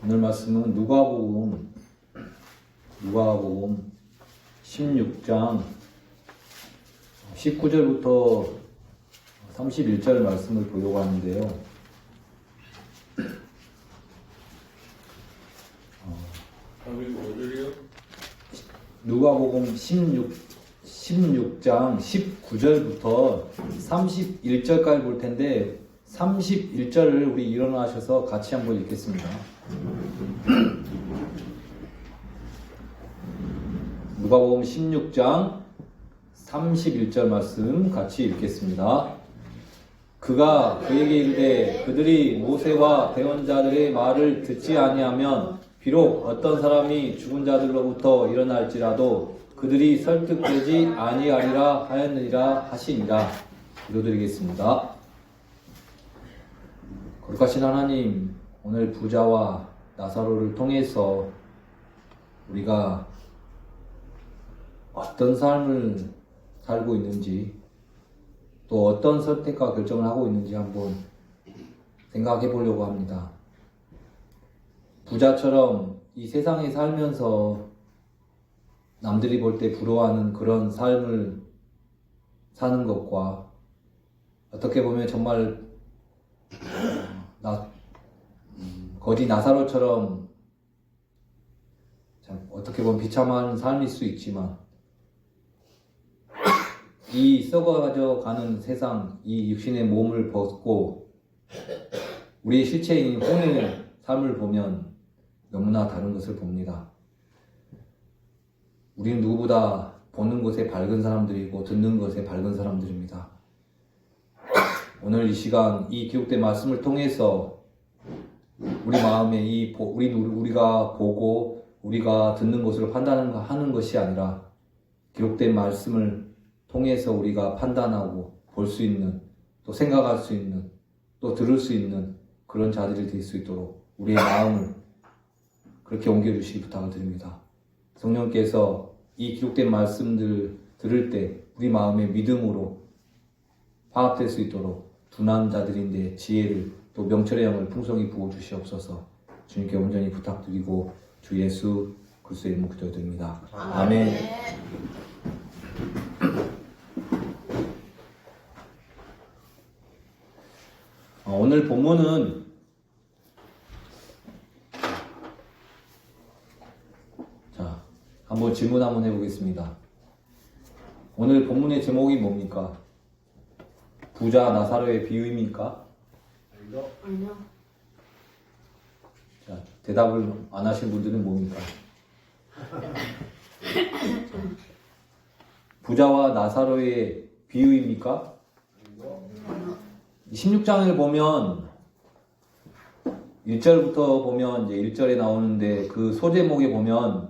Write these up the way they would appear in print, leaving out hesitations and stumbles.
오늘 말씀은 누가복음 16장 19절부터 31절 말씀을 보려고 하는데요. 누가복음 16장 19절부터 31절까지 볼 텐데 31절을 우리 일어나셔서 같이 한번 읽겠습니다. 누가복음 16장 31절 말씀 같이 읽겠습니다. 그가 그에게 이르되 그들이 모세와 대언자들의 말을 듣지 아니하면 비록 어떤 사람이 죽은 자들로부터 일어날지라도 그들이 설득되지 아니하리라 하였느니라 하시니라. 기도드리겠습니다. 거룩하신 하나님, 오늘 부자와 나사로를 통해서 우리가 어떤 삶을 살고 있는지, 또 어떤 선택과 결정을 하고 있는지 한번 생각해 보려고 합니다. 부자처럼 이 세상에 살면서 남들이 볼 때 부러워하는 그런 삶을 사는 것과 어떻게 보면 정말 거지 나사로처럼 어떻게 보면 비참한 삶일 수 있지만 이 썩어져 가는 세상, 이 육신의 몸을 벗고 우리의 실체인 혼의 삶을 보면 너무나 다른 것을 봅니다. 우리는 누구보다 보는 것에 밝은 사람들이고 듣는 것에 밝은 사람들입니다. 오늘 이 시간 이 기록된 말씀을 통해서 우리 마음에 우리가 보고 우리가 듣는 것으로 판단하는 것이 아니라 기록된 말씀을 통해서 우리가 판단하고 볼 수 있는, 또 생각할 수 있는, 또 들을 수 있는 그런 자들이 될 수 있도록 우리의 마음을 그렇게 옮겨주시기 부탁을 드립니다. 성령께서 이 기록된 말씀들 들을 때 우리 마음의 믿음으로 화합될 수 있도록 둔한 자들인데 지혜를, 또 명철의 영을 풍성히 부어주시옵소서. 주님께 온전히 부탁드리고 주 예수 그리스도의 이름으로 기도드립니다. 아멘. 오늘 본문은 한번 질문 한번 해보겠습니다. 오늘 본문의 제목이 뭡니까? 부자 나사로의 비유입니까? 아니요. 자, 대답을 안 하신 분들은 뭡니까? 부자와 나사로의 비유입니까? 16장을 보면 1절부터 보면 이제 1절에 나오는데 그 소제목에 보면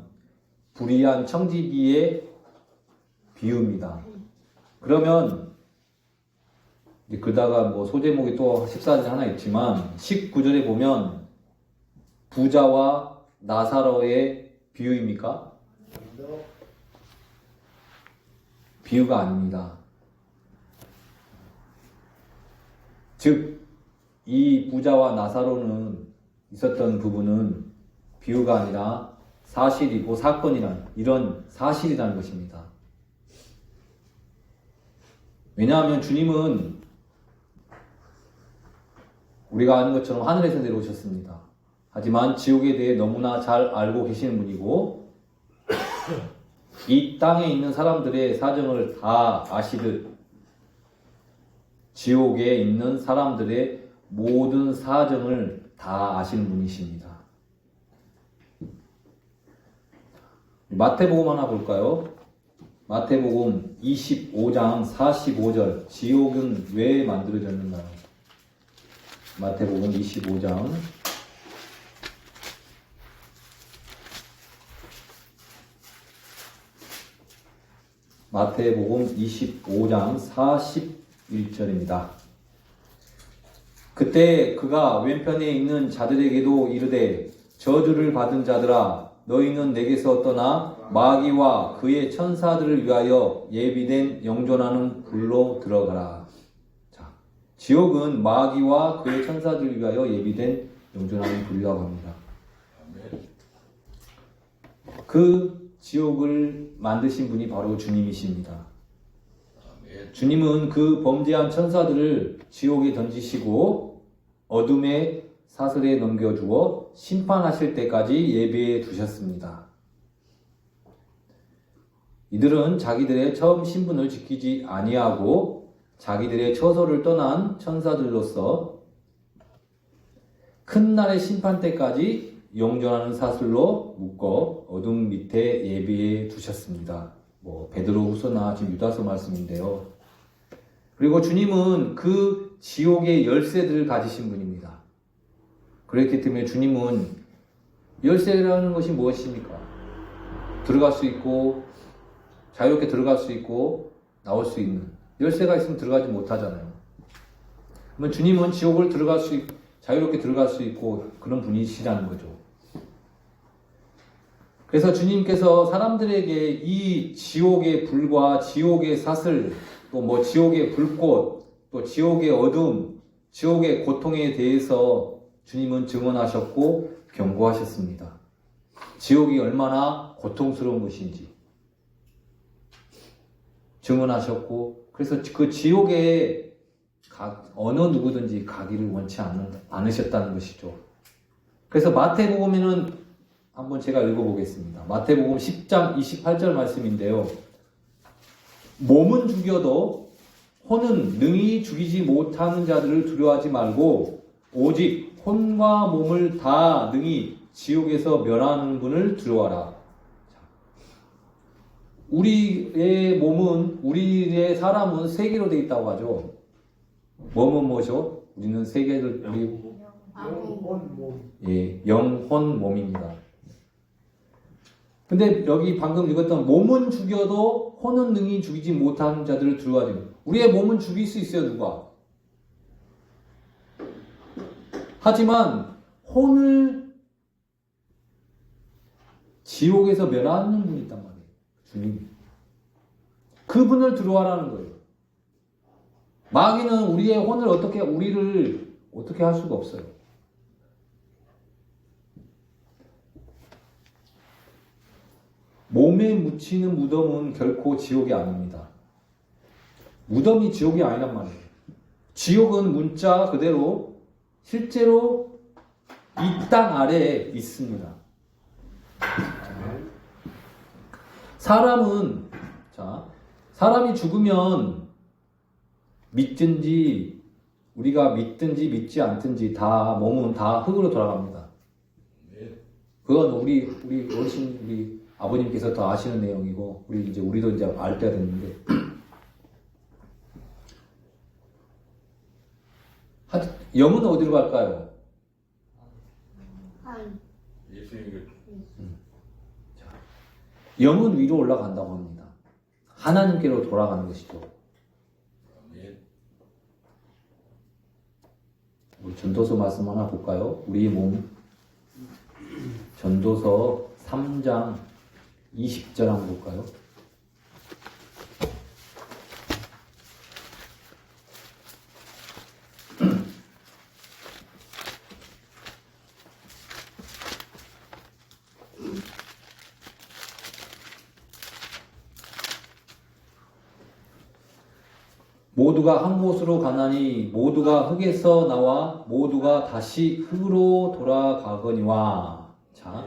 불의한 청지기의 비유입니다. 그러면 이제 그러다가 뭐 소제목이 또 14절에 하나 있지만 19절에 보면 부자와 나사로의 비유입니까? 비유가 아닙니다. 즉, 이 부자와 나사로는 있었던 부분은 비유가 아니라 사실이고 사건이란 이런 사실이라는 것입니다. 왜냐하면 주님은 우리가 아는 것처럼 하늘에서 내려오셨습니다. 하지만 지옥에 대해 너무나 잘 알고 계시는 분이고 이 땅에 있는 사람들의 사정을 다 아시듯 지옥에 있는 사람들의 모든 사정을 다 아시는 분이십니다. 마태복음 하나 볼까요? 마태복음 25장 45절. 지옥은 왜 만들어졌는가요? 마태복음 25장 마태복음 25장 41절입니다. 그때 그가 왼편에 있는 자들에게도 이르되 저주를 받은 자들아 너희는 내게서 떠나 마귀와 그의 천사들을 위하여 예비된 영존하는 불로 들어가라. 자, 지옥은 마귀와 그의 천사들을 위하여 예비된 영존하는 불이라고 합니다. 그 지옥을 만드신 분이 바로 주님이십니다. 주님은 그 범죄한 천사들을 지옥에 던지시고 어둠의 사슬에 넘겨주어 심판하실 때까지 예비해 두셨습니다. 이들은 자기들의 처음 신분을 지키지 아니하고 자기들의 처소를 떠난 천사들로서 큰 날의 심판 때까지 영존하는 사슬로 묶어 어둠 밑에 예비해 두셨습니다. 베드로후서나 지금 유다서 말씀인데요. 그리고 주님은 그 지옥의 열쇠들을 가지신 분입니다. 그렇기 때문에 주님은 열쇠라는 것이 무엇입니까? 들어갈 수 있고 자유롭게 들어갈 수 있고 나올 수 있는 열쇠가 있으면 들어가지 못하잖아요. 그러면 주님은 지옥을 자유롭게 들어갈 수 있고 그런 분이시라는 거죠. 그래서 주님께서 사람들에게 이 지옥의 불과 지옥의 사슬, 또 지옥의 불꽃, 또 지옥의 어둠, 지옥의 고통에 대해서 주님은 증언하셨고 경고하셨습니다. 지옥이 얼마나 고통스러운 것인지 증언하셨고, 그래서 그 지옥에 어느 누구든지 가기를 원치 않으셨다는 것이죠. 그래서 마태복음에는 한번 제가 읽어보겠습니다. 마태복음 10장 28절 말씀인데요. 몸은 죽여도 혼은 능히 죽이지 못하는 자들을 두려워하지 말고 오직 혼과 몸을 다 능히 지옥에서 멸하는 분을 두려워하라. 우리의 사람은 세 개로 되어 있다고 하죠. 몸은 뭐죠? 우리는 세 개를 영, 혼, 몸입니다. 근데 여기 방금 읽었던 몸은 죽여도 혼은 능히 죽이지 못하는 자들을 두려워하지 말고. 우리의 몸은 죽일 수 있어요, 누가? 하지만 혼을 지옥에서 멸하는 분이 있단 말이에요. 주님. 그분을 두려워하라는 거예요. 마귀는 우리의 혼을 우리를 어떻게 할 수가 없어요. 몸에 묻히는 무덤은 결코 지옥이 아닙니다. 무덤이 지옥이 아니란 말이에요. 지옥은 문자 그대로 실제로 이 땅 아래에 있습니다. 사람이 죽으면 우리가 믿든지 믿지 않든지 몸은 다 흙으로 돌아갑니다. 그건 우리 어르신, 우리 아버님께서 더 아시는 내용이고, 우리도 이제 알 때가 됐는데. 영은 어디로 갈까요? 영은 위로 올라간다고 합니다. 하나님께로 돌아가는 것이죠. 우리 전도서 말씀 하나 볼까요? 우리의 몸. 전도서 3장 20절 한번 볼까요? 모두가 한 곳으로 가나니 모두가 흙에서 나와 모두가 다시 흙으로 돌아가거니와. 자,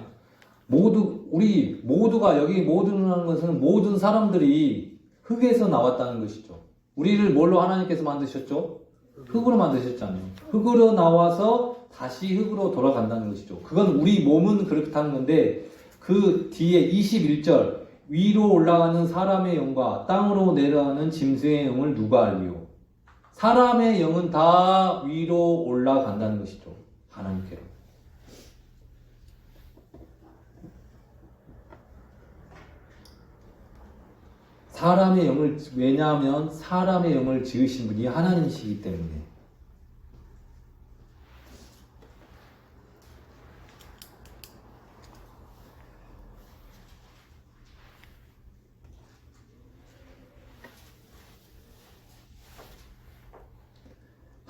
우리 모두가, 여기 모두라는 것은 모든 사람들이 흙에서 나왔다는 것이죠. 우리를 뭘로 하나님께서 만드셨죠? 흙으로 만드셨잖아요. 흙으로 나와서 다시 흙으로 돌아간다는 것이죠. 그건 우리 몸은 그렇다는 건데, 그 뒤에 21절, 위로 올라가는 사람의 영과 땅으로 내려가는 짐승의 영을 누가 알리요? 사람의 영은 다 위로 올라간다는 것이죠. 하나님께로. 사람의 영을, 왜냐하면 사람의 영을 지으신 분이 하나님이시기 때문에.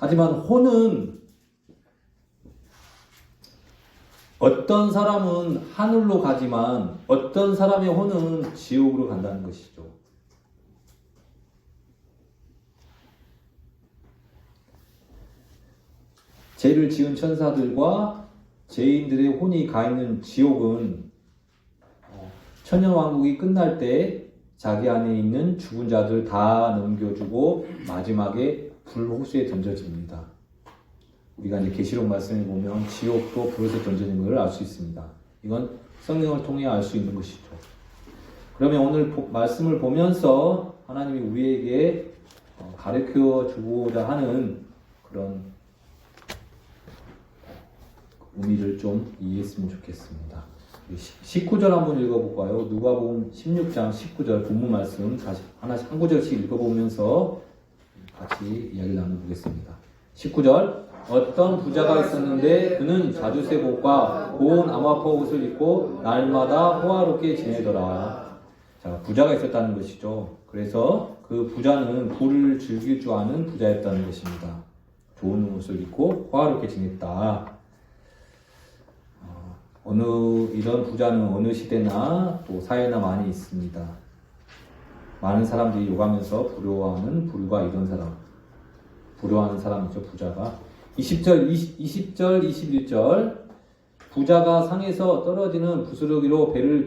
하지만 혼은 어떤 사람은 하늘로 가지만 어떤 사람의 혼은 지옥으로 간다는 것이죠. 죄를 지은 천사들과 죄인들의 혼이 가 있는 지옥은 천년왕국이 끝날 때 자기 안에 있는 죽은 자들 다 넘겨주고 마지막에 불호수에 던져집니다. 우리가 이제 계시록 말씀에 보면 지옥도 불호수에 던져지는 것을 알 수 있습니다. 이건 성경을 통해 알 수 있는 것이죠. 그러면 오늘 말씀을 보면서 하나님이 우리에게 가르쳐 주고자 하는 그런 의미를 좀 이해했으면 좋겠습니다. 19절 한번 읽어볼까요? 누가복음 16장 19절 본문 말씀 다시 하나씩 한 구절씩 읽어보면서 같이 이야기를 나눠보겠습니다. 19절 어떤 부자가 있었는데 그는 자주색옷과 고운 아마포 옷을 입고 날마다 호화롭게 지내더라. 자, 부자가 있었다는 것이죠. 그래서 그 부자는 부를 즐길 줄 아는 부자였다는 것입니다. 좋은 옷을 입고 호화롭게 지냈다. 이런 부자는 어느 시대나 또 사회나 많이 있습니다. 많은 사람들이 욕하면서 부러워하는 불과 이런 사람. 부러워하는 사람이죠, 부자가. 20절, 21절. 부자가 상에서 떨어지는 부스러기로 배를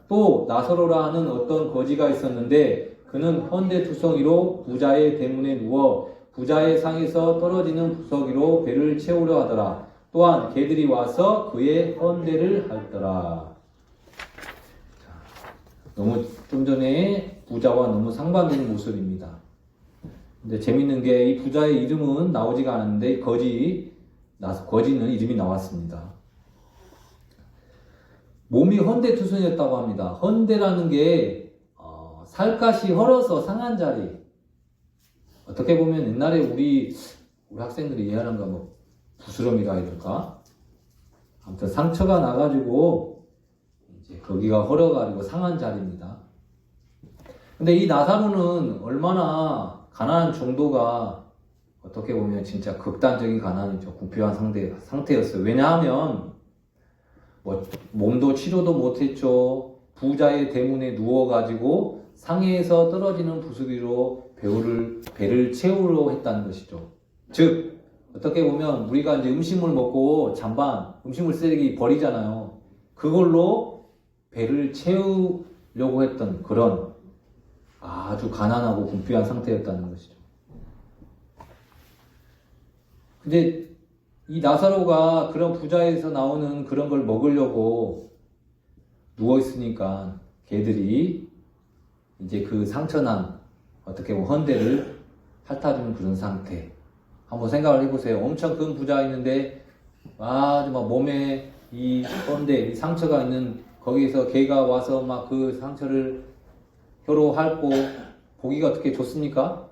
또 나사로라 하는 어떤 거지가 있었는데 그는 헌데투성이로 부자의 대문에 누워 부자의 상에서 떨어지는 부스러기로 배를 채우려 하더라. 또한 개들이 와서 그의 헌대를 핥더라. 너무 좀 전에 부자와 너무 상반되는 모습입니다. 근데 재밌는 게 이 부자의 이름은 나오지가 않았는데 거지는 이름이 나왔습니다. 몸이 헌데투성이었다고 합니다. 헌데라는 게 살갗이 헐어서 상한 자리. 어떻게 보면 옛날에 우리 학생들이 이해하는 거 뭐 부스럼이라 해야 아무튼 상처가 나가지고 이제 거기가 헐어가지고 상한 자리입니다. 근데 이 나사로는 얼마나 가난한 정도가 어떻게 보면 진짜 극단적인 가난이죠. 부패한 상태였어요. 왜냐하면 몸도 치료도 못했죠. 부자의 대문에 누워가지고 상해에서 떨어지는 부스러기로 배를 채우려 했다는 것이죠. 즉 어떻게 보면 우리가 이제 음식물 먹고 잔반 음식물 쓰레기 버리잖아요. 그걸로 배를 채우려고 했던 그런 아주 가난하고 궁핍한 상태였다는 것이죠. 근데 이 나사로가 그런 부자에서 나오는 그런 걸 먹으려고 누워있으니까 개들이 이제 그 상처난 어떻게 보면 헌대를 핥아주는 그런 상태. 한번 생각을 해보세요. 엄청 큰 부자 있는데 아주 막 몸에 이 헌대, 이 상처가 있는 거기에서 개가 와서 막 그 상처를 혀로 핥고 보기가 어떻게 좋습니까?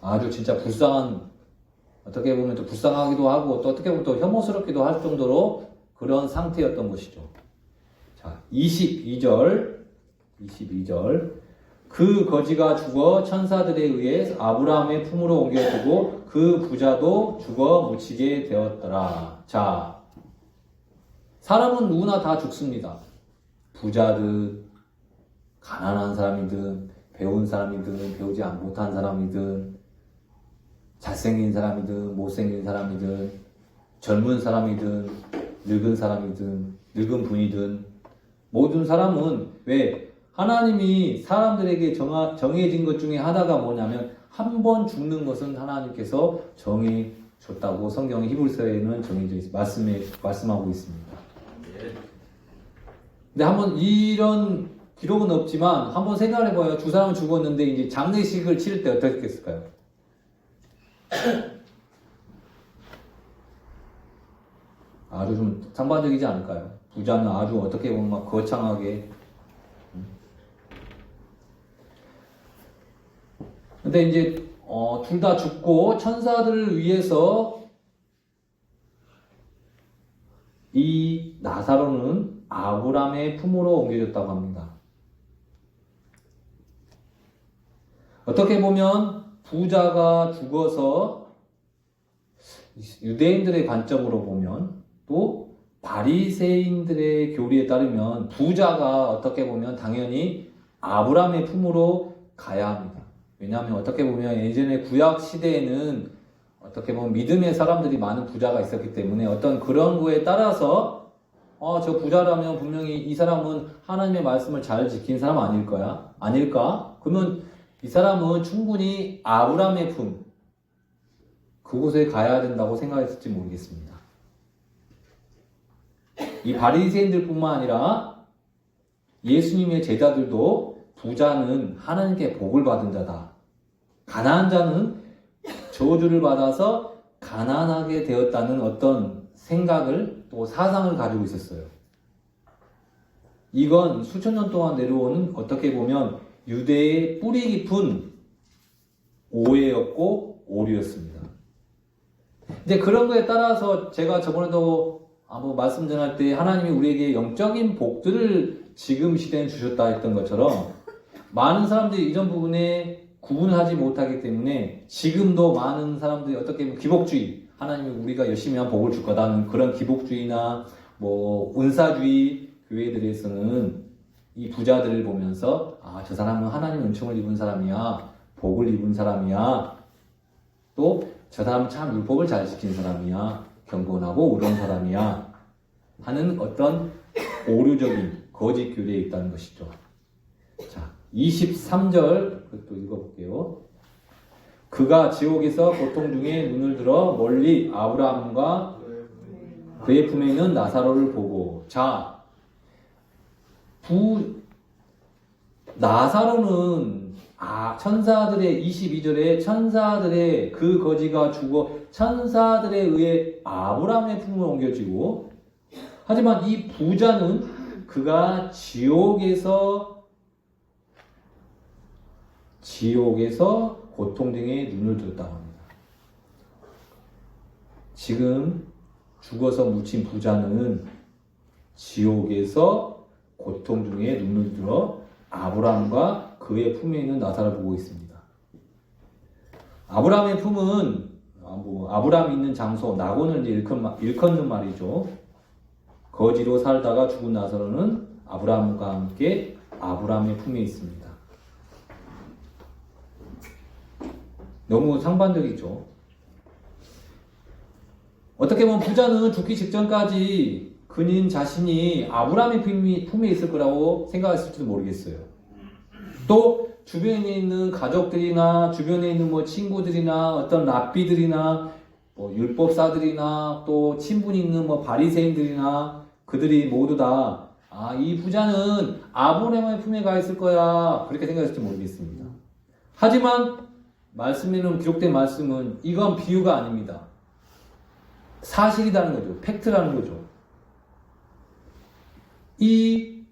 아주 진짜 불쌍한 어떻게 보면 또 불쌍하기도 하고 또 어떻게 보면 또 혐오스럽기도 할 정도로 그런 상태였던 것이죠. 자, 22절 그 거지가 죽어 천사들에 의해 아브라함의 품으로 옮겨지고 그 부자도 죽어 묻히게 되었더라. 자, 사람은 누구나 다 죽습니다. 부자든 가난한 사람이든 배운 사람이든 배우지 못한 사람이든 잘생긴 사람이든 못생긴 사람이든 젊은 사람이든 늙은 사람이든 늙은 분이든 모든 사람은 왜 하나님이 사람들에게 정해진 것 중에 하나가 뭐냐면 한 번 죽는 것은 하나님께서 정해줬다고 성경 히브리서에는 정해져 있습니다. 말씀하고 있습니다. 근데 한번 이런 기록은 없지만 한번 생각을 해봐요. 두 사람은 죽었는데 이제 장례식을 치를 때 어떻게 했을까요? 아주 좀 상반적이지 않을까요? 부자는 아주 어떻게 보면 막 거창하게. 근데 이제 둘 다 죽고 천사들을 위해서 이 나사로는 아브라함의 품으로 옮겨졌다고 합니다. 어떻게 보면 부자가 죽어서 유대인들의 관점으로 보면 또 바리새인들의 교리에 따르면 부자가 어떻게 보면 당연히 아브라함의 품으로 가야 합니다. 왜냐하면 어떻게 보면 예전에 구약 시대에는 어떻게 보면 믿음의 사람들이 많은 부자가 있었기 때문에 어떤 그런 거에 따라서 저 부자라면 분명히 이 사람은 하나님의 말씀을 잘 지킨 사람 아닐 거야? 아닐까? 그러면 이 사람은 충분히 아브라함의 품, 그곳에 가야 된다고 생각했을지 모르겠습니다. 이 바리새인들뿐만 아니라 예수님의 제자들도 부자는 하나님께 복을 받은 자다. 가난한 자는 저주를 받아서 가난하게 되었다는 어떤 생각을 또 사상을 가지고 있었어요. 이건 수천 년 동안 내려오는 어떻게 보면 유대의 뿌리 깊은 오해였고 오류였습니다. 이제 그런 거에 따라서 제가 저번에도 한번 말씀 전할 때 하나님이 우리에게 영적인 복들을 지금 시대에 주셨다 했던 것처럼 많은 사람들이 이런 부분에 구분을 하지 못하기 때문에 지금도 많은 사람들이 어떻게 보면 기복주의, 하나님이 우리가 열심히 하면 복을 줄 거다는 그런 기복주의나 은사주의 교회들에서는 이 부자들을 보면서 저 사람은 하나님 은총을 입은 사람이야, 복을 입은 사람이야, 또 저 사람은 참 율법을 잘 지킨 사람이야, 경건하고 의로운 사람이야 하는 어떤 오류적인 거짓 교리에 있다는 것이죠. 자, 23절 그것도 읽어볼게요. 그가 지옥에서 고통 중에 눈을 들어 멀리 아브라함과 그의 품에 있는 나사로를 보고, 자, 나사로는 천사들의 22절에 천사들의 그 거지가 죽어 천사들에 의해 아브라함의 품으로 옮겨지고, 하지만 이 부자는 그가 지옥에서 고통 등에 눈을 들었다고 합니다. 지금 죽어서 묻힌 부자는 지옥에서 고통 중에 눈을 들어 아브라함과 그의 품에 있는 나사를 보고 있습니다. 아브라함의 품은 아브라함이 있는 장소 낙원을 일컫는 말이죠. 거지로 살다가 죽은 나사로는 아브라함과 함께 아브라함의 품에 있습니다. 너무 상반적이죠. 어떻게 보면 부자는 죽기 직전까지 그는 자신이 아브라함의 품에 있을 거라고 생각했을지도 모르겠어요. 또 주변에 있는 가족들이나 주변에 있는 친구들이나 어떤 랍비들이나 율법사들이나 또 친분이 있는 바리새인들이나 그들이 모두 다 이 부자는 아브라함의 품에 가 있을 거야 그렇게 생각했을지 모르겠습니다. 하지만 말씀에는 기록된 말씀은 이건 비유가 아닙니다. 사실이라는 거죠. 팩트라는 거죠. 이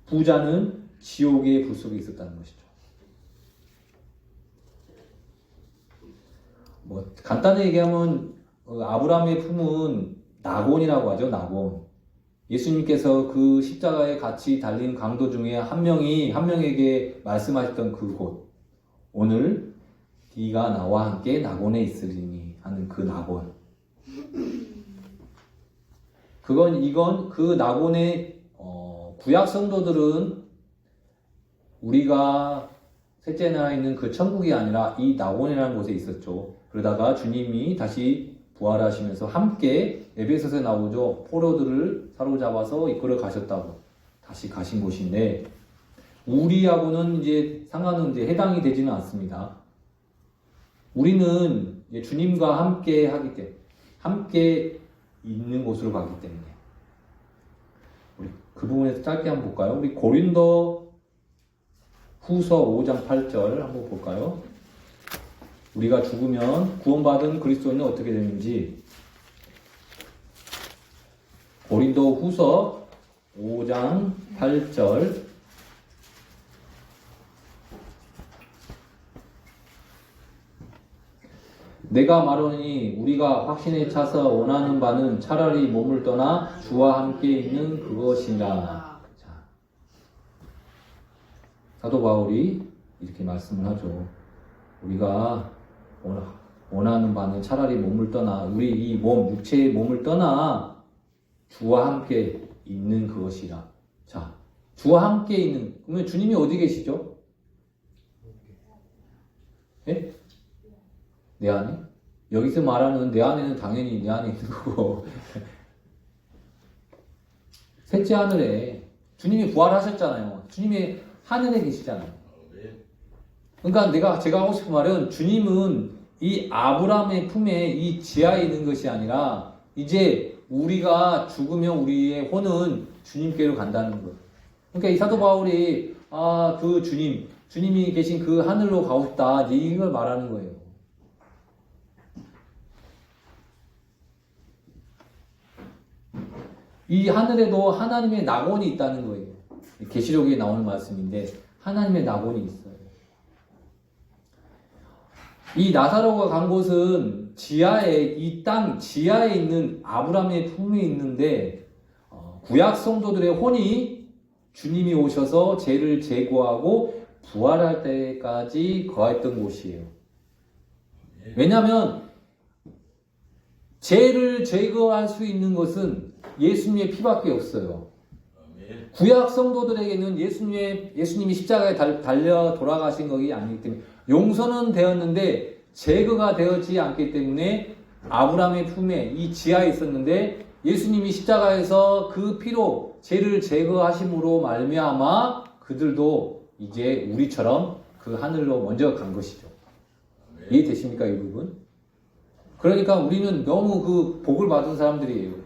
부자는 지옥의 불 속에 있었다는 것이죠. 간단히 얘기하면 아브라함의 품은 낙원이라고 하죠. 낙원. 예수님께서 그 십자가에 같이 달린 강도 중에 한 명에게 말씀하셨던 그곳. 오늘 네가 나와 함께 낙원에 있으리니 하는 그 낙원. 이건 그 낙원의 구약 성도들은 우리가 셋째 나라에 있는 그 천국이 아니라 이 낙원이라는 곳에 있었죠. 그러다가 주님이 다시 부활하시면서 함께 에베소서에 나오죠. 포로들을 사로잡아서 이끌어 가셨다고 다시 가신 곳인데 우리하고는 상관은 해당이 되지는 않습니다. 우리는 주님과 함께 하기 때문에 함께 있는 곳으로 가기 때문에 우리 그 부분에서 짧게 한번 볼까요? 우리 고린도 후서 5장 8절 한번 볼까요? 우리가 죽으면 구원받은 그리스도인은 어떻게 되는지 고린도 후서 5장 8절 내가 말하니 우리가 확신에 차서 원하는 바는 차라리 몸을 떠나 주와 함께 있는 그것이라. 사도 바울이 이렇게 말씀을 하죠. 우리가 원하는 바는 차라리 몸을 떠나 우리 이 몸, 육체의 몸을 떠나 주와 함께 있는 그것이라. 자, 주와 함께 있는, 그러면 주님이 어디 계시죠? 예? 내 안에? 여기서 말하는 내 안에는 당연히 내 안에 있는 거고 셋째 하늘에 주님이 부활하셨잖아요. 주님이 하늘에 계시잖아요. 그러니까 제가 하고 싶은 말은 주님은 이 아브라함의 품에 이 지하에 있는 것이 아니라 이제 우리가 죽으면 우리의 혼은 주님께로 간다는 거예요. 그러니까 이 사도 바울이 그 주님이 계신 그 하늘로 가고 싶다 이걸 말하는 거예요. 이 하늘에도 하나님의 낙원이 있다는 거예요. 계시록에 나오는 말씀인데 하나님의 낙원이 있어요. 이 나사로가 간 곳은 이 땅 지하에 있는 아브라함의 품에 있는데 구약 성도들의 혼이 주님이 오셔서 죄를 제거하고 부활할 때까지 거했던 곳이에요. 왜냐하면 죄를 제거할 수 있는 것은 예수님의 피밖에 없어요. 구약 성도들에게는 예수님이 십자가에 달려 돌아가신 것이 아니기 때문에 용서는 되었는데 제거가 되었지 않기 때문에 아브라함의 품에 이 지하에 있었는데 예수님이 십자가에서 그 피로 죄를 제거하심으로 말미암아 그들도 이제 우리처럼 그 하늘로 먼저 간 것이죠. 이해되십니까, 이 부분? 그러니까 우리는 너무 그 복을 받은 사람들이에요.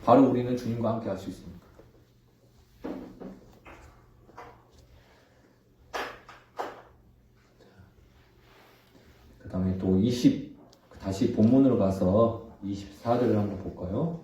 바로 우리는 주님과 함께 할 수 있습니다. 그 다음에 또 다시 본문으로 가서 24절을 한번 볼까요?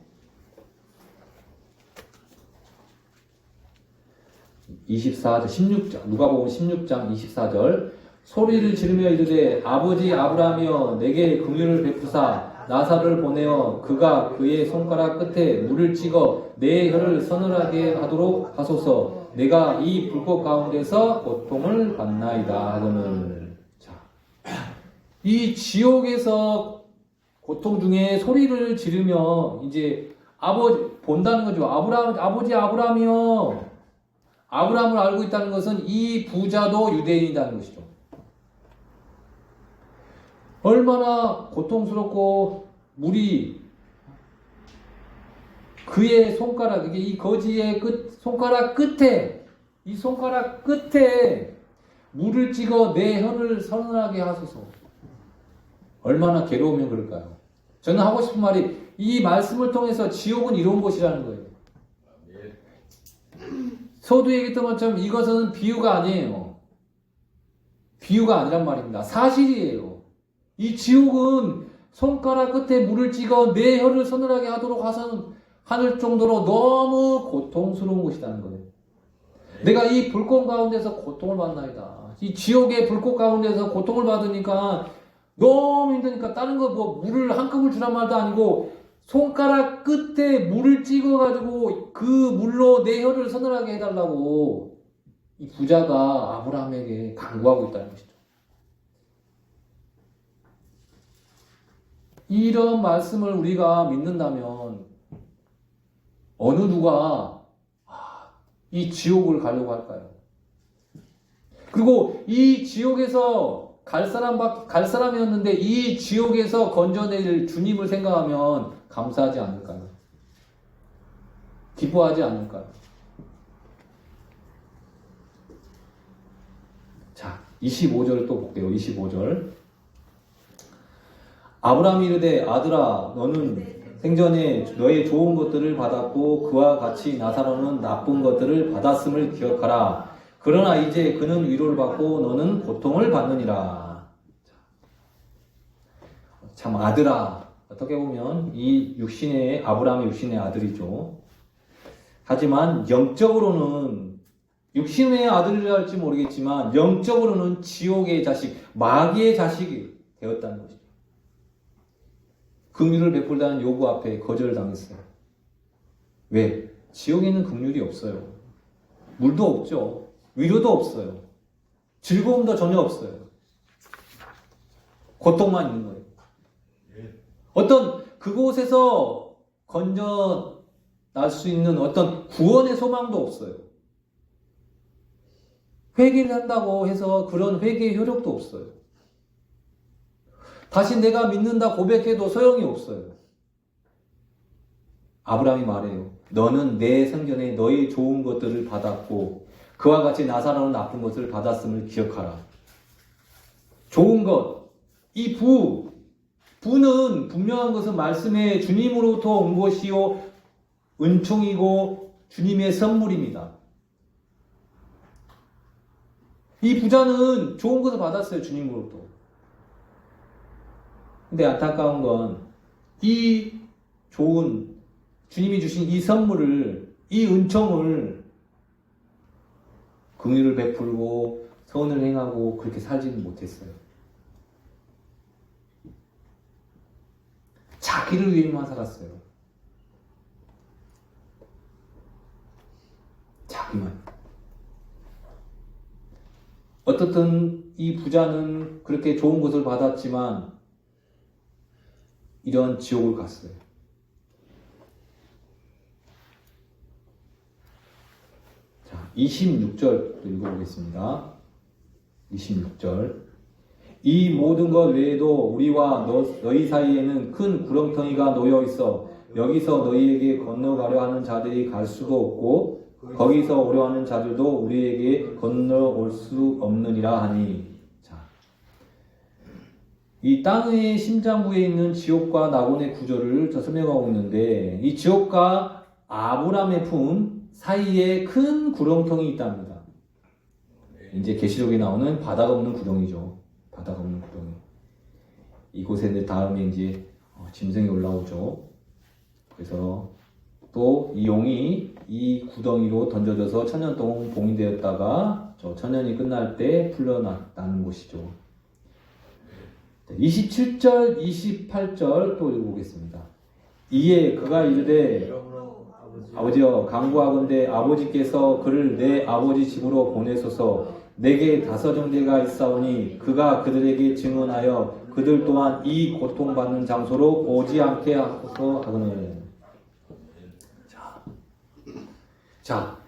24절, 16장, 누가복음 16장 24절. 소리를 지르며 이르되 아버지 아브라함이여 내게 긍휼을 베푸사 나사로를 보내어 그가 그의 손가락 끝에 물을 찍어 내 혀를 서늘하게 하도록 하소서. 내가 이 불꽃 가운데서 고통을 받나이다 하거늘. 자, 이 지옥에서 고통 중에 소리를 지르며 이제 본다는 거죠. 아버지 아브라함이요. 아브라함을 알고 있다는 것은 이 부자도 유대인이라는 것이죠. 얼마나 고통스럽고 물이 그의 손가락, 이게 이 거지의 손가락 끝에 물을 찍어 내 혀를 서늘하게 하소서. 얼마나 괴로우면 그럴까요? 저는 하고 싶은 말이 이 말씀을 통해서 지옥은 이런 곳이라는 거예요. 서두 얘기했던 것처럼 이것은 비유가 아니에요. 비유가 아니란 말입니다. 사실이에요. 이 지옥은 손가락 끝에 물을 찍어 내 혀를 서늘하게 하도록 하는 정도로 너무 고통스러운 곳이라는 거예요. 내가 이 불꽃 가운데서 고통을 받나이다. 이 지옥의 불꽃 가운데서 고통을 받으니까 너무 힘드니까 다른 거 물을 한 컵을 주란 말도 아니고 손가락 끝에 물을 찍어가지고 그 물로 내 혀를 서늘하게 해달라고 이 부자가 아브라함에게 간구하고 있다는 것이죠. 이런 말씀을 우리가 믿는다면 어느 누가 이 지옥을 가려고 할까요? 그리고 이 지옥에서 갈 사람이었는데 이 지옥에서 건져낼 주님을 생각하면 감사하지 않을까요? 기뻐하지 않을까요? 자, 25절 또 볼게요. 25절. 아브라함이 이르되 아들아 너는 생전에 너의 좋은 것들을 받았고 그와 같이 나사로는 나쁜 것들을 받았음을 기억하라. 그러나 이제 그는 위로를 받고 너는 고통을 받느니라. 참 아들아, 어떻게 보면 이 아브라함의 육신의 아들이죠. 하지만 영적으로는 육신의 아들이라 할지 모르겠지만 영적으로는 지옥의 자식, 마귀의 자식이 되었다는 것이죠. 긍휼을 베풀다는 요구 앞에 거절당했어요. 왜? 지옥에는 긍휼이 없어요. 물도 없죠. 위로도 없어요. 즐거움도 전혀 없어요. 고통만 있는 거예요. 어떤 그곳에서 건져날 수 있는 어떤 구원의 소망도 없어요. 회개를 한다고 해서 그런 회개의 효력도 없어요. 다시 내가 믿는다 고백해도 소용이 없어요. 아브라함이 말해요. 너는 내 생전에 너의 좋은 것들을 받았고 그와 같이 나사로는 나쁜 것을 받았음을 기억하라. 좋은 것, 이 부는 분명한 것은 말씀에 주님으로부터 온 것이요 은총이고 주님의 선물입니다. 이 부자는 좋은 것을 받았어요. 주님으로부터. 근데 안타까운 건 이 좋은 주님이 주신 이 선물을, 이 은총을 긍휼을 베풀고 선을 행하고 그렇게 살지는 못했어요. 자기를 위해만 살았어요. 자기만. 어떻든 이 부자는 그렇게 좋은 것을 받았지만 이런 지옥을 갔어요. 자, 26절 읽어보겠습니다. 26절. 이 모든 것 외에도 우리와 너희 사이에는 큰 구렁텅이가 놓여 있어 여기서 너희에게 건너가려 하는 자들이 갈 수도 없고 거기서 오려 하는 자들도 우리에게 건너올 수 없느니라 하니. 자, 이 땅의 심장부에 있는 지옥과 낙원의 구조를 저 설명하고 있는데 이 지옥과 아브라함의 품 사이에 큰 구렁텅이 있답니다. 이제 계시록에 나오는 바다가 없는 구덩이죠. 바다가 없는 구덩이. 이곳에 다음에 이제 짐승이 올라오죠. 그래서 또 이 용이 이 구덩이로 던져져서 천년 동안 봉인되었다가 저 천년이 끝날 때 풀려나는 곳이죠. 27절, 28절 또 읽어보겠습니다. 이에 그가 이르되 아버지여 간구하건대 아버지께서 그를 내 아버지 집으로 보내소서. 내게 5 형제가 있사오니 그가 그들에게 증언하여 그들 또한 이 고통받는 장소로 오지 않게 하소서 하거늘. 자,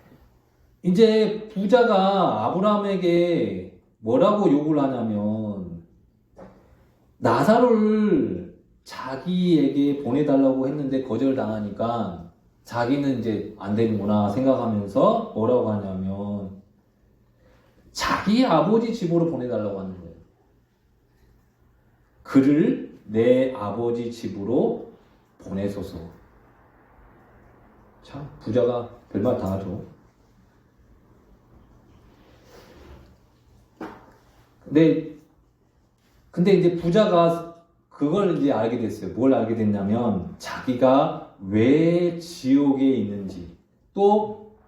이제 부자가 아브라함에게 뭐라고 요구를 하냐면 나사로를 자기에게 보내달라고 했는데 거절당하니까 자기는 이제 안 되는구나 생각하면서 뭐라고 하냐면 자기 아버지 집으로 보내달라고 하는 거예요. 그를 내 아버지 집으로 보내소서. 참 부자가 별말 다 하죠. 근데 이제 부자가 그걸 이제 알게 됐어요. 뭘 알게 됐냐면 자기가 왜 지옥에 있는지 또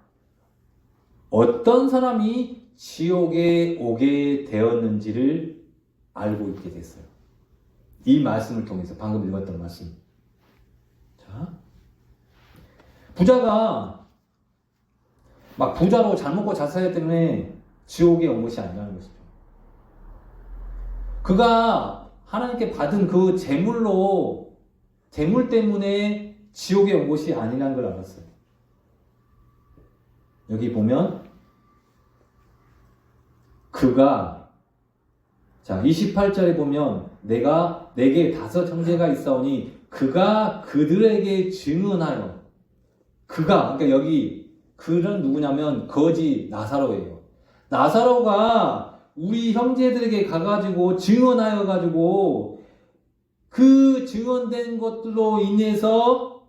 어떤 사람이 지옥에 오게 되었는지를 알고 있게 됐어요. 이 말씀을 통해서 방금 읽었던 말씀. 자, 부자가 막 부자로 잘 먹고 잘 살기 때문에 지옥에 온 것이 아니라는 것이죠. 그가 하나님께 받은 그 재물 때문에 지옥에 온 것이 아니라는 걸 알았어요. 여기 보면 그가 자 28절에 보면 내게 5 형제가 있사오니 그가 그들에게 증언하여 그러니까 여기 그는 누구냐면 거지 나사로예요. 나사로가 우리 형제들에게 가가지고 증언하여 가지고 그 증언된 것들로 인해서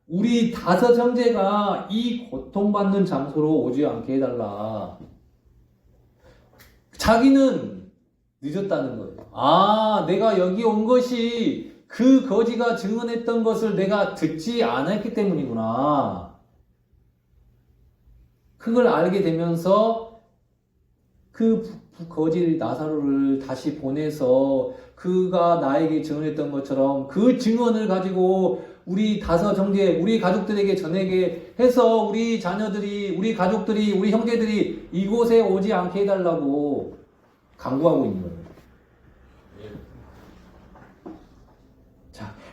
우리 5 형제가 이 고통받는 장소로 오지 않게 해달라. 자기는 늦었다는 거예요. 아, 내가 여기 온 것이 그 거지가 증언했던 것을 내가 듣지 않았기 때문이구나. 그걸 알게 되면서 그 거지 나사로를 다시 보내서 그가 나에게 증언했던 것처럼 그 증언을 가지고 우리 5 형제, 우리 가족들에게 전하게 해서 우리 자녀들이, 우리 가족들이, 우리 형제들이 이곳에 오지 않게 해달라고 간구하고 있는 거예요.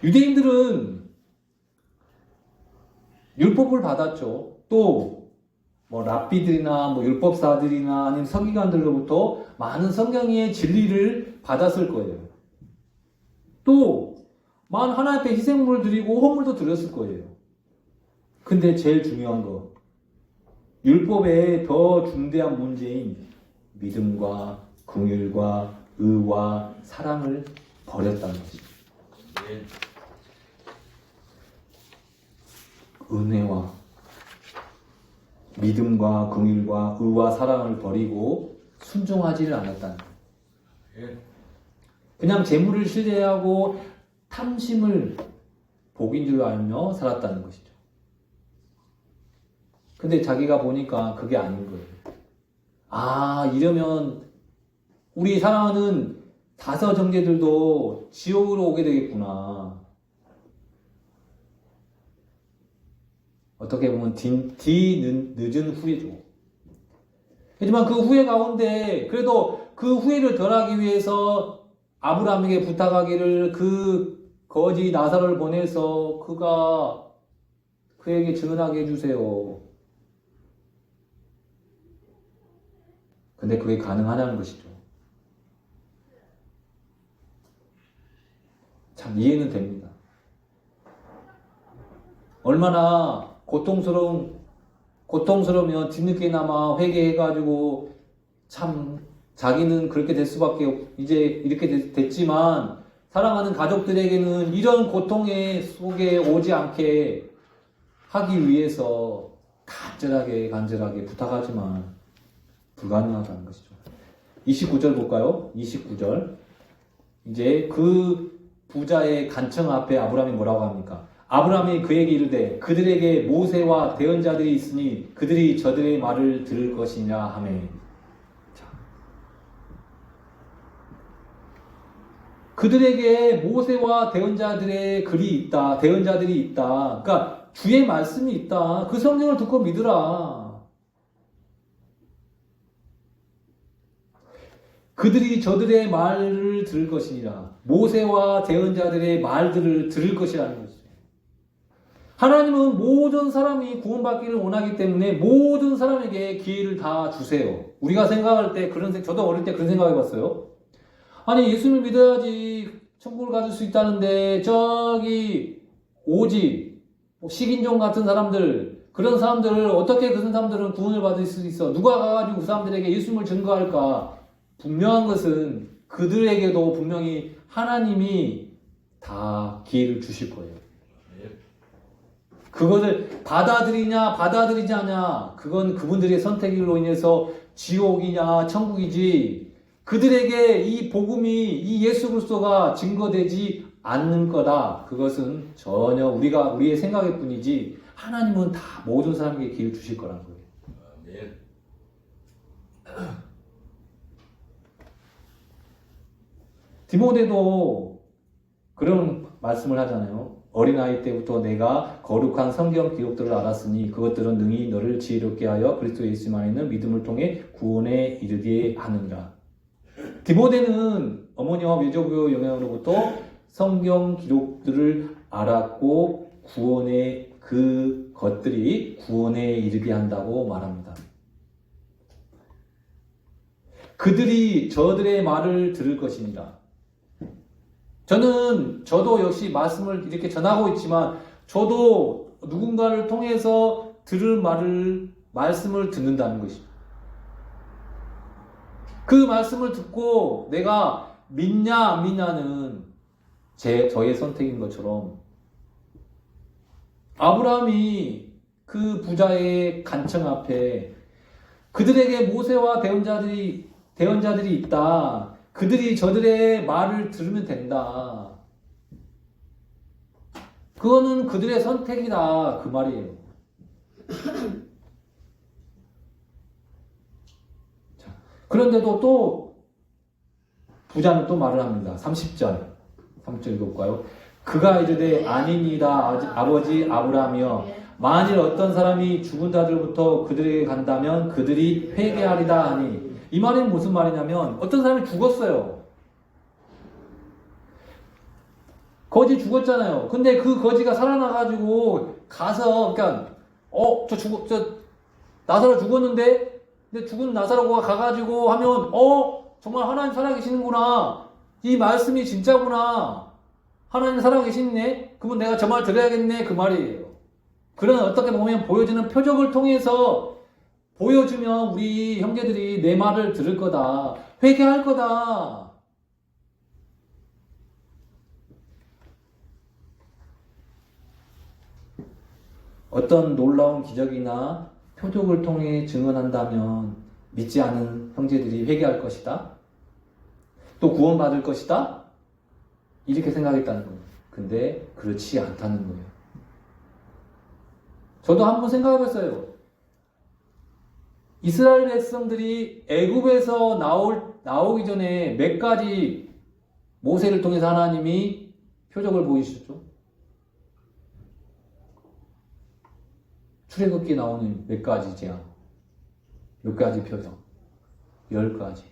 유대인들은 율법을 받았죠. 또 뭐 랍비들이나 뭐 율법사들이나 아니면 서기관들로부터 많은 성경의 진리를 받았을 거예요. 또 하나님 앞에 희생물을 드리고 헌물도 드렸을 거예요. 근데 제일 중요한 거, 율법의 더 중대한 문제인 믿음과 긍휼과 의와 사랑을 버렸다는 것이죠. 은혜와 믿음과 긍휼과 의와 사랑을 버리고 순종하지를 않았다는 거예요. 그냥 재물을 신뢰하고 탐심을 복인 줄 알며 살았다는 것이죠. 근데 자기가 보니까 그게 아닌 거예요. 아, 이러면 우리 사랑하는 다섯 형제들도 지옥으로 오게 되겠구나. 어떻게 보면 늦은 후회죠. 하지만 그 후회 가운데 그래도 그 후회를 덜하기 위해서 아브라함에게 부탁하기를 그 거지 나사로를 보내서 그가 그에게 증언하게 해주세요. 근데 그게 가능하다는 것이죠. 참 이해는 됩니다. 얼마나 고통스러우면 뒤늦게나마 회개해가지고 참 자기는 그렇게 될 수밖에 이제 이렇게 됐지만 사랑하는 가족들에게는 이런 고통의 속에 오지 않게 하기 위해서 간절하게 부탁하지만 불가능하다는 것이죠. 29절 볼까요? 29절. 이제 그 부자의 간청 앞에 아브라함이 뭐라고 합니까? 아브라함이 그에게 이르되 그들에게 모세와 대언자들이 있으니 그들이 저들의 말을 들을 것이냐 하매. 그들에게 모세와 대언자들의 글이 있다. 대언자들이 있다. 그러니까 주의 말씀이 있다. 그 성경을 듣고 믿으라. 그들이 저들의 말을 들을 것이니라. 모세와 대언자들의 말들을 들을 것이라는 것이죠. 하나님은 모든 사람이 구원받기를 원하기 때문에 모든 사람에게 기회를 다 주세요. 우리가 생각할 때 저도 어릴 때 그런 생각 해봤어요. 아니, 예수를 믿어야지 천국을 가질 수 있다는데 저기 오직 식인종 같은 사람들, 그런 사람들을 어떻게 그런 사람들은 구원을 받을 수 있어? 누가 가가지고 그 사람들에게 예수님을 증거할까? 분명한 것은 그들에게도 분명히 하나님이 다 기회를 주실 거예요. 그것을 받아들이지 않냐, 그건 그분들의 선택으로 인해서 지옥이냐 천국이지, 그들에게 이 복음이, 이 예수 그리스도가 증거되지 않는 거다. 그것은 전혀 우리의 생각일 뿐이지 하나님은 다 모든 사람에게 기회를 주실 거라는 거예요. 디모데도 그런 말씀을 하잖아요. 어린아이 때부터 내가 거룩한 성경 기록들을 알았으니 그것들은 능히 너를 지혜롭게 하여 그리스도 예수 안에 있는 믿음을 통해 구원에 이르게 하느니라. 디모데는 어머니와 외조부의 영향으로부터 성경 기록들을 알았고 그 것들이 구원에 이르게 한다고 말합니다. 그들이 저들의 말을 들을 것입니다. 저도 역시 말씀을 이렇게 전하고 있지만 저도 누군가를 통해서 들을 말씀을 듣는다는 것입니다. 그 말씀을 듣고 내가 믿냐 안 믿냐는 저의 선택인 것처럼 아브라함이 그 부자의 간청 앞에 그들에게 모세와 대언자들이 있다. 그들이 저들의 말을 들으면 된다. 그거는 그들의 선택이다. 그 말이에요. 자, 그런데도 또 부자는 또 말을 합니다. 30절 볼까요? 그가 이르되 아니니이다 아버지 아브라함이여 만일 어떤 사람이 죽은 자들로부터 그들에게 간다면 그들이 회개하리다 하니, 이 말은 무슨 말이냐면 어떤 사람이 죽었어요. 거지 죽었잖아요. 근데 그 거지가 살아나가지고 가서 그러니까 저 나사로 죽었는데 근데 죽은 나사로가 가가지고 하면 정말 하나님 살아계시는구나. 이 말씀이 진짜구나. 하나님 살아계시네. 그러면 내가 저 말 들어야겠네. 그 말이에요. 그런 어떻게 보면 보여지는 표적을 통해서 보여주면 우리 형제들이 내 말을 들을 거다. 회개할 거다. 어떤 놀라운 기적이나 표적을 통해 증언한다면 믿지 않은 형제들이 회개할 것이다. 또 구원받을 것이다. 이렇게 생각했다는 거예요. 근데 그렇지 않다는 거예요. 저도 한번 생각해봤어요. 이스라엘 백성들이 애굽에서 나오기 전에 몇 가지 모세를 통해서 하나님이 표적을 보이셨죠? 출애굽기에 나오는 몇 가지 재앙, 몇 가지 표적, 10가지.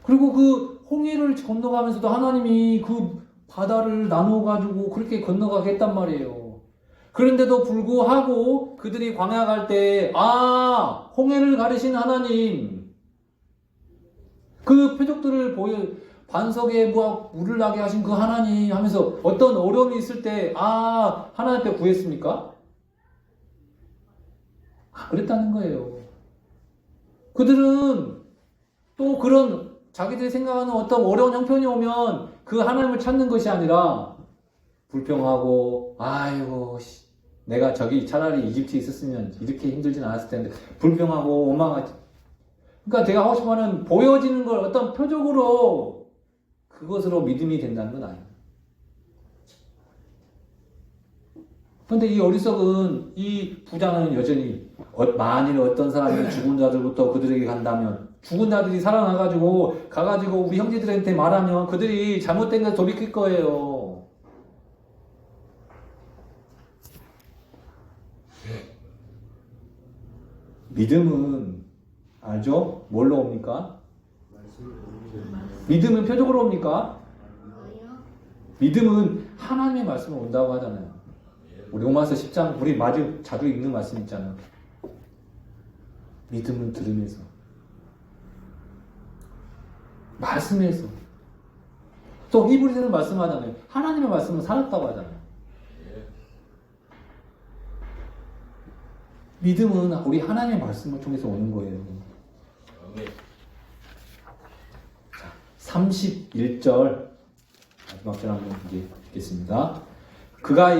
그리고 그 홍해를 건너가면서도 하나님이 그 바다를 나누어가지고 그렇게 건너가게 했단 말이에요. 그런데도 불구하고 그들이 광야 갈 때, 홍해를 가르신 하나님, 그 표적들을 반석에 물을 나게 하신 그 하나님 하면서 어떤 어려움이 있을 때, 하나님 앞에 구했습니까? 그랬다는 거예요. 그들은 또 그런 자기들이 생각하는 어떤 어려운 형편이 오면 그 하나님을 찾는 것이 아니라 불평하고 아이고 내가 저기 차라리 이집트에 있었으면 이렇게 힘들진 않았을 텐데 불평하고 원망하지. 그러니까 제가 하고 싶은 말은 보여지는 걸 어떤 표적으로 그것으로 믿음이 된다는 건 아니에요. 그런데 이 어리석은 이 부자는 여전히 만일 어떤 사람이 죽은 자들부터 그들에게 간다면 죽은 자들이 살아나가지고 가가지고 우리 형제들한테 말하면 그들이 잘못된 걸 돌이킬 거예요. 믿음은 알죠? 뭘로 옵니까? 믿음은 표적으로 옵니까? 믿음은 하나님의 말씀으로 온다고 하잖아요. 우리 로마서 10장 우리 자주 읽는 말씀 있잖아요. 믿음은 들음에서 말씀에서 또 히브리서는 말씀하잖아요. 하나님의 말씀은 살았다고 하잖아요. 믿음은 우리 하나님의 말씀을 통해서 오는 거예요. 자, 31절 마지막 절 한번 이제 읽겠습니다. 그가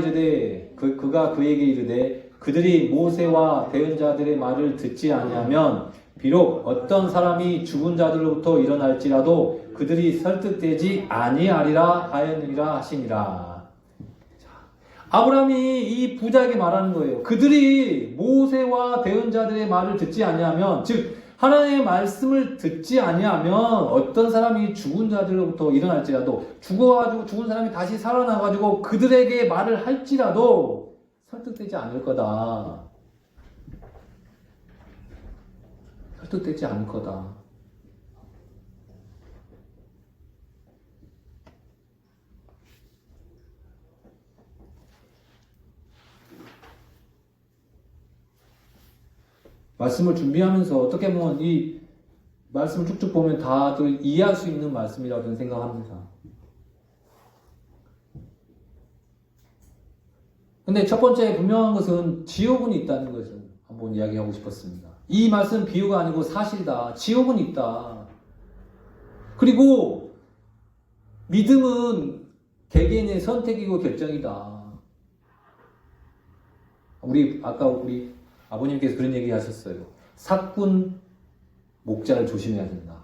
그에게 이르되 그들이 모세와 대언자들의 말을 듣지 아니하면 비록 어떤 사람이 죽은 자들로부터 일어날지라도 그들이 설득되지 아니하리라 하였느니라 하시니라. 아브라함이 이 부자에게 말하는 거예요. 그들이 모세와 대언자들의 말을 듣지 아니하면, 즉 하나님의 말씀을 듣지 아니하면 어떤 사람이 죽은 자들로부터 일어날지라도 죽어가지고 죽은 사람이 다시 살아나가지고 그들에게 말을 할지라도 설득되지 않을 거다. 설득되지 않을 거다. 말씀을 준비하면서 어떻게 보면 이 말씀을 쭉쭉 보면 다들 이해할 수 있는 말씀이라고 저는 생각합니다. 근데 첫 번째 분명한 것은 지옥은 있다는 것을 한번 이야기하고 싶었습니다. 이 말씀은 비유가 아니고 사실이다. 지옥은 있다. 그리고 믿음은 개개인의 선택이고 결정이다. 아까 우리 아버님께서 그런 얘기 하셨어요. 사꾼 목자를 조심해야 된다.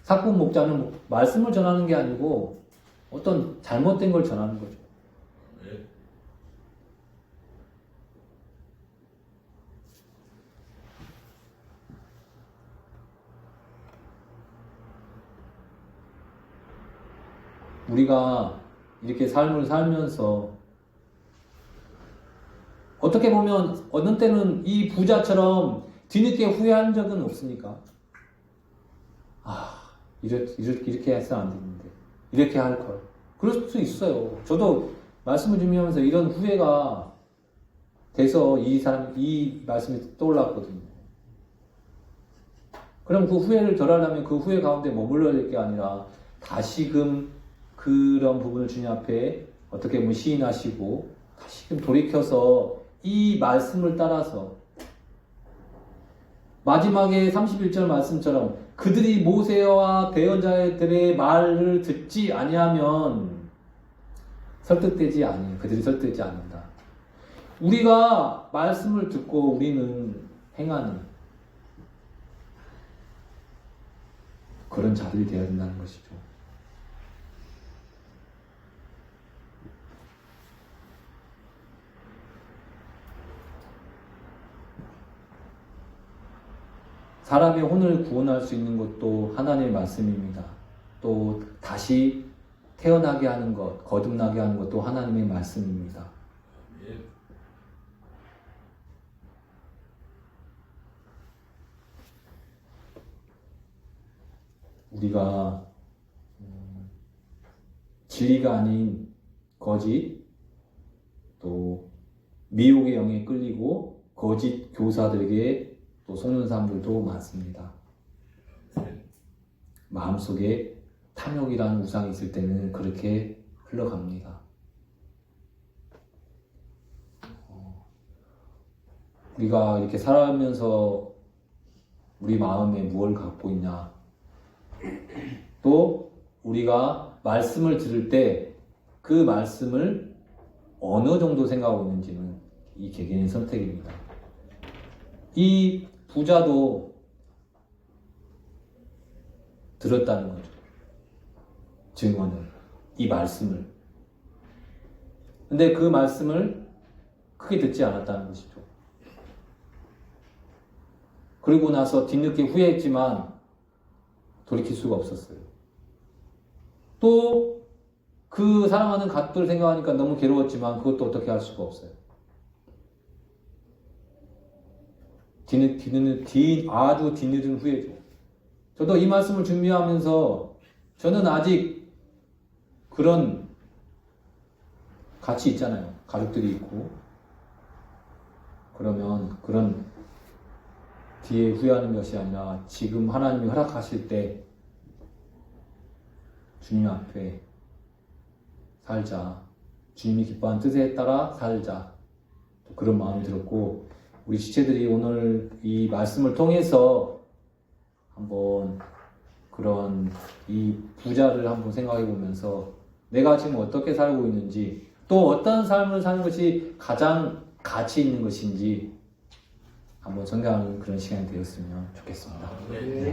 사꾼 목자는 말씀을 전하는 게 아니고 어떤 잘못된 걸 전하는 거죠. 우리가 이렇게 삶을 살면서 어떻게 보면 어느 때는 이 부자처럼 뒤늦게 후회한 적은 없습니까? 이렇게 해서 안 되는데 이렇게 할 걸. 그럴 수 있어요. 저도 말씀을 준비하면서 이런 후회가 돼서 이 말씀이 떠올랐거든요. 그럼 그 후회를 덜하려면 그 후회 가운데 머물러야 될 게 아니라 다시금 그런 부분을 주님 앞에 어떻게 보면 시인하시고 다시금 돌이켜서 이 말씀을 따라서 마지막에 31절 말씀처럼 그들이 모세와 대언자들의 말을 듣지 아니하면 설득되지 아니 그들이 설득되지 않는다. 우리가 말씀을 듣고 우리는 행하는 그런 자들이 되어야 된다는 것이죠. 사람의 혼을 구원할 수 있는 것도 하나님의 말씀입니다. 또 다시 태어나게 하는 것, 거듭나게 하는 것도 하나님의 말씀입니다. 우리가 진리가 아닌 거짓, 또 미혹의 영에 끌리고 거짓 교사들에게 또 속는 사람들도 많습니다. 마음속에 탐욕이라는 우상이 있을 때는 그렇게 흘러갑니다. 우리가 이렇게 살아가면서 우리 마음에 무엇을 갖고 있냐, 또 우리가 말씀을 들을 때 그 말씀을 어느 정도 생각하고 있는지는 이 개개인의 선택입니다. 이 부자도 들었다는 거죠. 증언을, 이 말씀을. 근데 그 말씀을 크게 듣지 않았다는 것이죠. 그리고 나서 뒤늦게 후회했지만 돌이킬 수가 없었어요. 또 그 사랑하는 갓들 생각하니까 너무 괴로웠지만 그것도 어떻게 할 수가 없어요. 아주 뒤늦은 후회죠. 저도 이 말씀을 준비하면서 저는 아직 그런 같이 있잖아요. 가족들이 있고. 그러면 그런 뒤에 후회하는 것이 아니라 지금 하나님이 허락하실 때 주님 앞에 살자. 주님이 기뻐하는 뜻에 따라 살자. 그런 마음이 들었고 우리 지체들이 오늘 이 말씀을 통해서 한번 그런 이 부자를 한번 생각해 보면서 내가 지금 어떻게 살고 있는지 또 어떤 삶을 사는 것이 가장 가치 있는 것인지 한번 생각하는 그런 시간이 되었으면 좋겠습니다. 네.